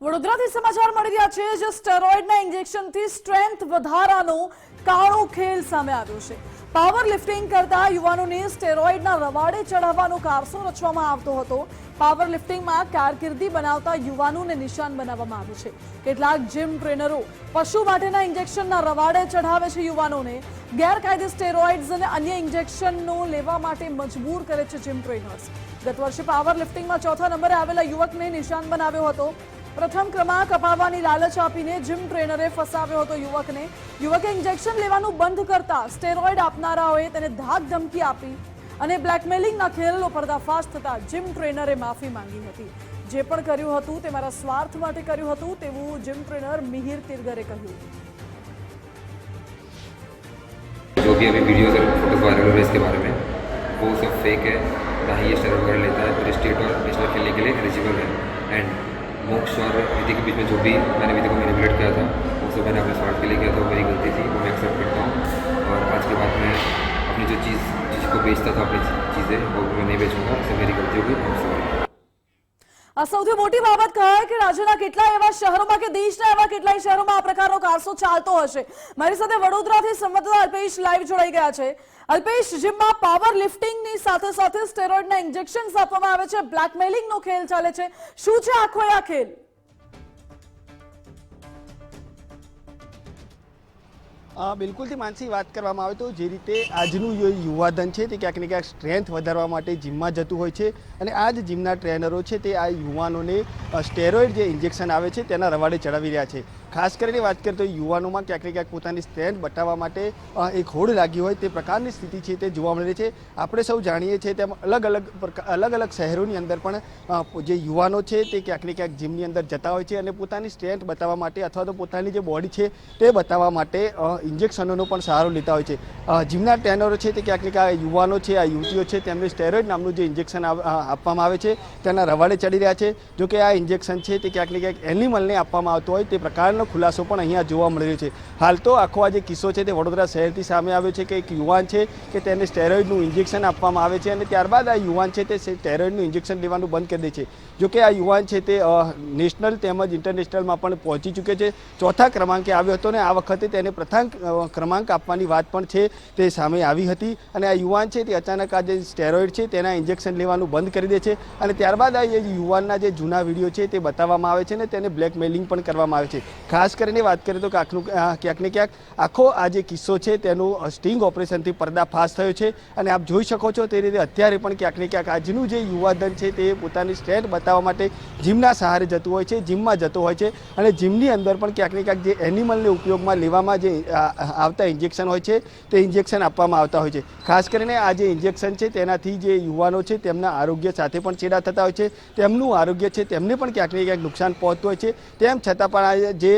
વડોદરાથી સમાચાર મળી રહ્યા છે જે સ્ટેરોઇડના ઇન્જેક્શનથી સ્ટ્રેન્થ વધારાનો કાળો ખેલ સામે આવ્યો છે। પાવર લિફ્ટિંગ કરતા યુવાનોને સ્ટેરોઇડના રવાડે ચડાવવાનો કારસો રચવામાં આવતો હતો। પાવર લિફ્ટિંગમાં કારકિર્દી બનાવતા યુવાનોને નિશાન બનાવવામાં આવ્યું છે। કેટલાક જીમ ટ્રેનરો પશુ માટેના ઇન્જેક્શનના રવાડે ચઢાવે છે યુવાનોને। ગેરકાયદે સ્ટેરોઇડ્સ અને અન્ય ઇન્જેક્શનો લેવા માટે મજબૂર કરે છે જીમ ટ્રેનર્સ। ગત વર્ષે પાવર લિફ્ટિંગમાં ચોથા નંબરે આવેલા યુવકને નિશાન બનાવ્યો હતો। પ્રથમ ક્રમાંક અપાવવાની લાલચ આપીને જીમ ટ્રેનરે ફસાવ્યો હતો યુવકને। યુવકે ઇન્જેક્શન લેવાનું બંધ કરતા સ્ટેરોઇડ આપનારાઓએ તેને ધાક ધમકી આપી અને બ્લેકમેલિંગના ખેલનો પર્દાફાશ થતા જીમ ટ્રેનરે માફી માંગી હતી। જે પણ કર્યું હતું તે મારા સ્વાર્થ માટે કર્યું હતું તેવું જીમ ટ્રેનર મિહિર તિરગરે કહ્યું। जो भी अभी वीडियोस और फोटोज वायरल हो रहे हैं इसके बारे में वो सब फेक है। ना ही ये स्टेरॉइड वगैरह लेता है और स्टेट और नेशनल खेलने के लिए एलिजिबल है। एंड मोक्ष और विधि के बीच में जो भी मैंने विधि को मैनिपुलेट किया था वो सब मैंने अपने स्वार्थ के लिए किया था, वो मेरी गलती थी, वो मैं एक्सेप्ट करता हूँ। और आज के बाद मैं अपनी जो जिसको बेचता था अपनी चीज़ें वो मैं नहीं बेचूंगा, इससे मेरी गलती होगी। I am sorry. આ સૌથી મોટી બાબત કહેવાય કે રાજ્યના કેટલાય એવા શહેરોમાં કે દેશના એવા કેટલાય શહેરોમાં આ પ્રકારનો કારસો ચાલતો હશે। મારી સાથે વડોદરાથી સંવાદદાતા અલ્પેશ લાઈવ જોડાઈ ગયા છે। અલ્પેશ, જીમમાં પાવર લિફ્ટિંગની સાથે સાથે સ્ટેરોઇડના ઇન્જેક્શન્સ આપવામાં આવે છે, બ્લેકમેલિંગનો ખેલ ચાલે છે, શું છે આખો આ ખેલ? બિલકુલથી માનસી વાત કરવામાં આવે તો જે રીતે આજનું યુવાધન છે તે ક્યાંક ને ક્યાંક સ્ટ્રેન્થ વધારવા માટે જીમમાં જતું હોય છે અને આ જ જીમના ટ્રેનરો છે તે આ યુવાનોને સ્ટેરોઇડ જે ઇન્જેક્શન આવે છે તેના રવાડે ચડાવી રહ્યા છે। ખાસ કરીને વાત કરીએ તો યુવાનોમાં ક્યાંક ને ક્યાંક પોતાની સ્ટ્રેન્થ બતાવવા માટે એક હોડ લાગી હોય તે પ્રકારની સ્થિતિ છે તે જોવા મળે છે। આપણે સૌ જાણીએ છીએ તેમ અલગ અલગ શહેરોની અંદર પણ જે યુવાનો છે તે ક્યાંક ને ક્યાંક જીમની અંદર જતા હોય છે અને પોતાની સ્ટ્રેન્થ બતાવવા માટે અથવા તો પોતાની જે બોડી છે તે બતાવવા માટે ઇન્જેક્શનોનો પણ સહારો લેતા હોય છે। જીમના ટ્રેનરો છે તે ક્યાંક ને ક્યાંક યુવાનો છે, આ યુવતીઓ છે તેમને સ્ટેરોઇડ નામનું જે ઇન્જેક્શન આપવામાં આવે છે તેના રવાડે ચડી રહ્યા છે। જો કે આ ઇન્જેક્શન છે તે ક્યાંક ને ક્યાંક એનિમલને આપવામાં આવતો હોય તે પ્રકારનો ખુલાસો પણ અહીંયા જોવા મળી રહ્યો છે। હાલ તો આખો આ જે કિસ્સો છે તે વડોદરા શહેરથી સામે આવ્યો છે કે એક યુવાન છે કે તેને સ્ટેરોઇડનું ઇન્જેક્શન આપવામાં આવે છે અને ત્યારબાદ આ યુવાન છે તે સ્ટેરોઇડનું ઇન્જેક્શન લેવાનું બંધ કરી દે છે। જો કે આ યુવાન છે તે નેશનલ તેમજ ઇન્ટરનેશનલમાં પણ પહોંચી ચૂક્યો છે, ચોથા ક્રમાંકે આવ્યો હતો ને આ વખતે તેને પ્રથમ ક્રમાંક આપવાની વાત પણ છે તે સામે આવી હતી અને આ યુવાન છે તે અચાનક આ જે સ્ટેરોઇડ છે તેના ઇન્જેક્શન લેવાનું બંધ કરી દે છે અને ત્યારબાદ આ યુવાનના જે જૂના વિડીયો છે તે બતાવવામાં આવે છે ને તેને બ્લેકમેલિંગ પણ કરવામાં આવે છે। ખાસ કરીને વાત કરીએ તો ક્યાંક ને ક્યાંક આખો આ જે કિસ્સો છે તેનું સ્ટિંગ ઓપરેશનથી પર્દાફાશ થયો છે અને આપ જોઈ શકો છો તે રીતે અત્યારે પણ ક્યાંક ને ક્યાંક આજનું જે યુવાધન છે તે પોતાની સ્ટ્રેન્થ બતાવવા માટે જીમના સહારે જતું હોય છે, જીમમાં જતો હોય છે અને જીમની અંદર પણ ક્યાંક ને ક્યાંક જે એનિમલને ઉપયોગમાં લેવામાં જે આવતા ઇન્જેક્શન હોય છે તે ઇન્જેક્શન આપવામાં આવતા હોય છે। ખાસ કરીને આ જે ઇન્જેક્શન છે તેનાથી જે યુવાનો છે તેમના આરોગ્ય સાથે પણ ચેડા થતા હોય છે, તેમનું આરોગ્ય છે તેમને પણ ક્યાંક ને ક્યાંક નુકસાન પહોંચતું હોય છે। તેમ છતાં પણ આ જે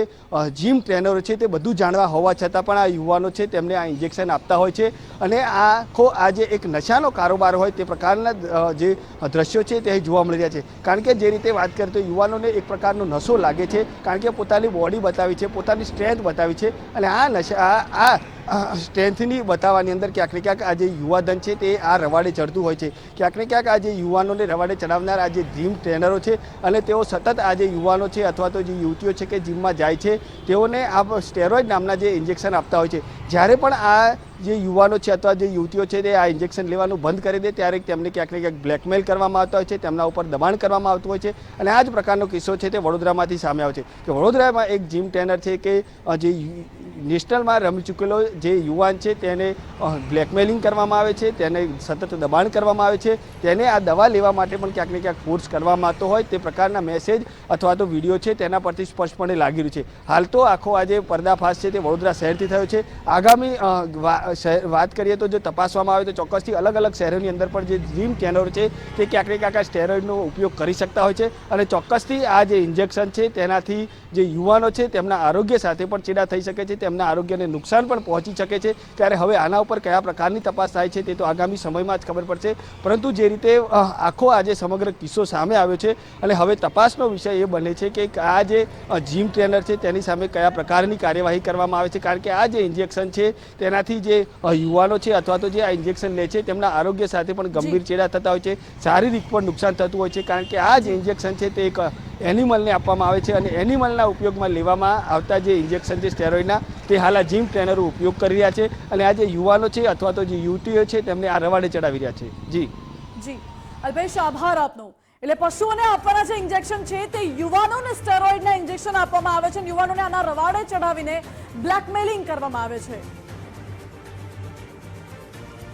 જીમ ટ્રેનરો છે તે બધું જાણવા હોવા છતાં પણ આ યુવાનો છે તેમને આ ઇન્જેક્શન આપતા હોય છે અને આખો આ જે એક નશાનો કારોબાર હોય તે પ્રકારના જે દ્રશ્યો છે તે જોવા મળી રહ્યા છે। કારણ કે જે રીતે વાત કરીએ તો યુવાનોને એક પ્રકારનો નશો લાગે છે, કારણ કે પોતાની બોડી બતાવી છે, પોતાની સ્ટ્રેન્થ બતાવી છે અને આ નશા સ્ટ્રેન્થની બતાવવાની અંદર ક્યાંક ને ક્યાંક આ જે યુવાધન છે તે આ રવાડે ચડતું હોય છે। ક્યાંક ને ક્યાંક આ જે યુવાનોને રવાડે ચડાવનાર આ જે જીમ ટ્રેનરો છે અને તેઓ સતત આ જે યુવાનો છે અથવા તો જે યુવતીઓ છે કે જીમમાં જાય છે તેઓને આ સ્ટેરોઇડ નામના જે ઇન્જેક્શન આપતા હોય છે। જ્યારે પણ આ જે યુવાનો છે અથવા જે યુવતીઓ છે તે આ ઇન્જેક્શન લેવાનું બંધ કરી દે ત્યારે તેમને ક્યાંક ને ક્યાંક બ્લેકમેલ કરવામાં આવતા હોય છે, તેમના ઉપર દબાણ કરવામાં આવતું હોય છે અને આ જ પ્રકારનો કિસ્સો છે તે વડોદરામાંથી સામે આવે છે કે વડોદરામાં એક જીમ ટ્રેનર છે કે જે નેશનલમાં રમી ચૂકેલો જે યુવાન છે તેને બ્લેકમેલિંગ કરવામાં આવે છે, તેને સતત દબાણ કરવામાં આવે છે, તેને આ દવા લેવા માટે પણ ક્યાંક ને ક્યાંક ફોર્સ કરવામાં આવતો હોય તે પ્રકારના મેસેજ અથવા તો વિડીયો છે તેના પરથી સ્પષ્ટપણે લાગી રહ્યું છે। હાલ તો આખો આ જે પર્દાફાશ છે તે વડોદરા શહેરથી થયો છે। આગામી વાત કરીએ તો જો તપાસવામાં આવે તો ચોક્કસથી અલગ અલગ શહેરોની અંદર પણ જે જીમ ટ્રેનરો છે તે ક્યાંક ને ક્યાંક આ સ્ટેરોઇડનો ઉપયોગ કરી શકતા હોય છે અને ચોક્કસથી આ જે ઇન્જેક્શન છે તેનાથી જે યુવાનો છે તેમના આરોગ્ય સાથે પણ ચેડા થઈ શકે છે, તેમના આરોગ્યને નુકસાન પણ પહોંચી શકે છે। ત્યારે હવે આના ઉપર કયા પ્રકારની તપાસ થાય છે તે તો આગામી સમયમાં જ ખબર પડશે, પરંતુ જે રીતે આખો આજે સમગ્ર કિસ્સો સામે આવ્યો છે અને હવે તપાસનો વિષય એ બને છે કે આ જે જીમ ટ્રેનર છે તેની સામે કયા પ્રકારની કાર્યવાહી કરવામાં આવે છે। કારણ કે આ જે ઇન્જેક્શન છે તેનાથી જે યુવાનો છે અથવા તો જે આ ઇન્જેક્શન લે છે તેમના આરોગ્ય સાથે પણ ગંભીર ચેડા થતા હોય છે, શારીરિક પણ નુકસાન થતું હોય છે। કારણ કે આ જે ઇન્જેક્શન છે તે એક એનિમલને આપવામાં આવે છે અને એનિમલના ઉપયોગમાં લેવામાં આવતા જે ઇન્જેક્શન છે સ્ટેરોઇડના તે હાલ આ જીમ ટ્રેનરો ઉપયોગ કરી રહ્યા છે અને આ જે યુવાનો છે અથવા તો જે યુવતીઓ છે તેમને આ રવાડે ચડાવી રહ્યા છે. જી અલ્પેશ, આભાર આપનો. એટલે પશુઓને આપવાના જે ઇન્જેક્શન છે તે યુવાનોને સ્ટેરોઇડના ઇન્જેક્શન આપવામાં આવે છે, યુવાનોને આના રવાડે ચડાવીને બ્લેકમેલિંગ કરવામાં આવે છે.